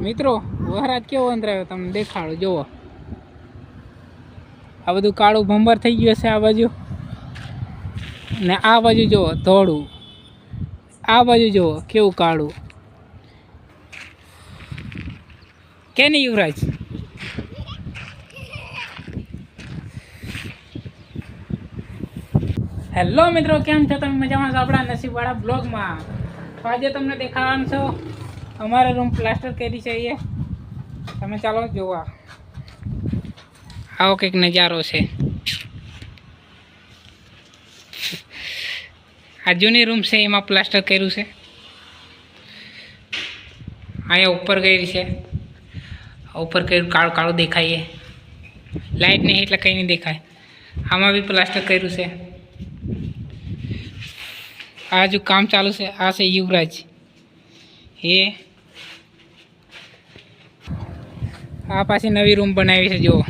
મિત્રો વરસાદ કેવો અંતરાયો તમને દેખાડો જુઓ. આ બધું કાળું ભંબર થઈ ગયું છે આ બાજુ, ને આ બાજુ જુઓ ધોળું, આ બાજુ જુઓ કેવું કાળું. કે નહીં યુવરાજ? હેલો મિત્રો, કેમ છો તમે? મજામાં છો આપણા નસીબવાળા બ્લોગમાં. તો આજે તમને દેખાડવાનું છો અમારે રૂમ પ્લાસ્ટર કરી છે એ. તમે ચાલો જોવા. આવો કંઈક નજારો છે. આ જૂની રૂમ છે એમાં પ્લાસ્ટર કર્યું છે. અહીંયા ઉપર કરી છે, ઉપર કર્યું કાળું કાળું દેખાય. લાઇટ નહીં એટલે કંઈ નહીં દેખાય. આમાં બી પ્લાસ્ટર કર્યું છે. આ જો કામ ચાલુ છે આ છે યુવરાજ. આ પાછી નવી રૂમ બનાવી છે. જુઓ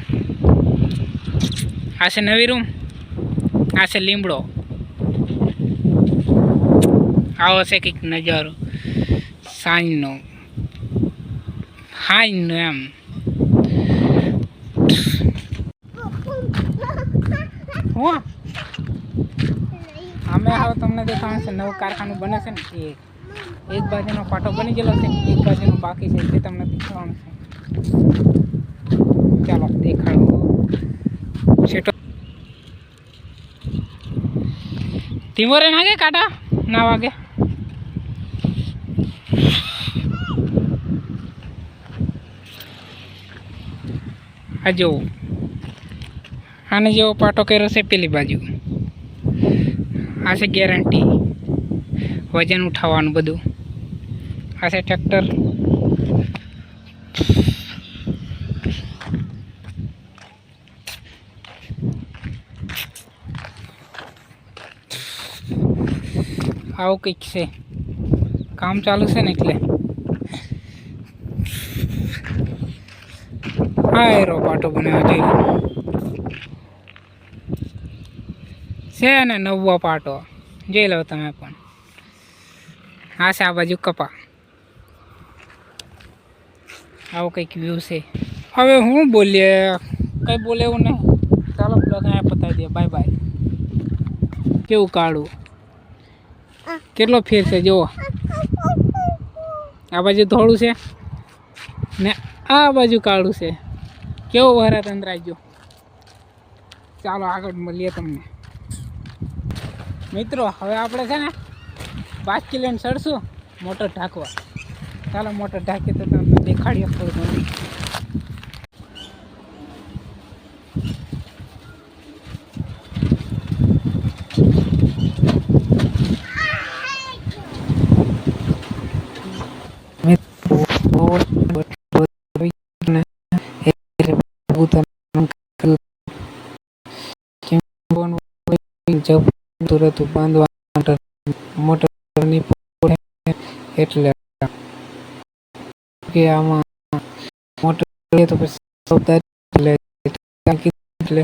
આ છે નવી રૂમ, આ છે લીમડો. આવો છે કંઈક નજારો સાંજનો એમ. હું અમે હવે તમને દેખાવાનું છે નવું કારખાનું બને છે ને એ. એક બાજુનો પાટો બની ગયેલો છે, એક બાજુનો બાકી છે, તે તમને દેખાવાનું છે. ચાલો દેખાડો છેટો. ધીમો રે નાગે કાટા ના વાગે. આ જુઓ આને જેવો પાટો કર્યો છે પેલી બાજુ. આ છે ગેરંટી, વજન ઉઠાવવાનું બધું. આ છે ટ્રેક્ટર. આવું કંઈક છે, કામ ચાલુ છે ને એટલે. હા એરો પાટો બનાવ્યો છે ને નવો પાટો જોઈ લો તમે પણ. હા છે આ બાજુ કપા. આવો કંઈક વ્યૂ છે. હવે હું બોલીએ, કંઈ બોલે એવું નહીં. ચાલો બ્લોગ અહીંયા પતાવી દઈએ. Bye bye. કેવું કાળું, કેટલો ફેર છે જુઓ. આ બાજુ ધોળું છે ને આ બાજુ કાળું છે. કેવો વરસાદ અંતરાજો. ચાલો આગળ મળીએ તમને. મિત્રો હવે આપણે છે ને બાસ્કી લઈને ચડશું મોટર ઢાંકવા. ચાલો મોટર ઢાંકીએ તો તમને દેખાડીએ થોડું ઘણું. તુરત બાંધવા મોટરની એટલે કે આમાં મોટર તો પછી એટલે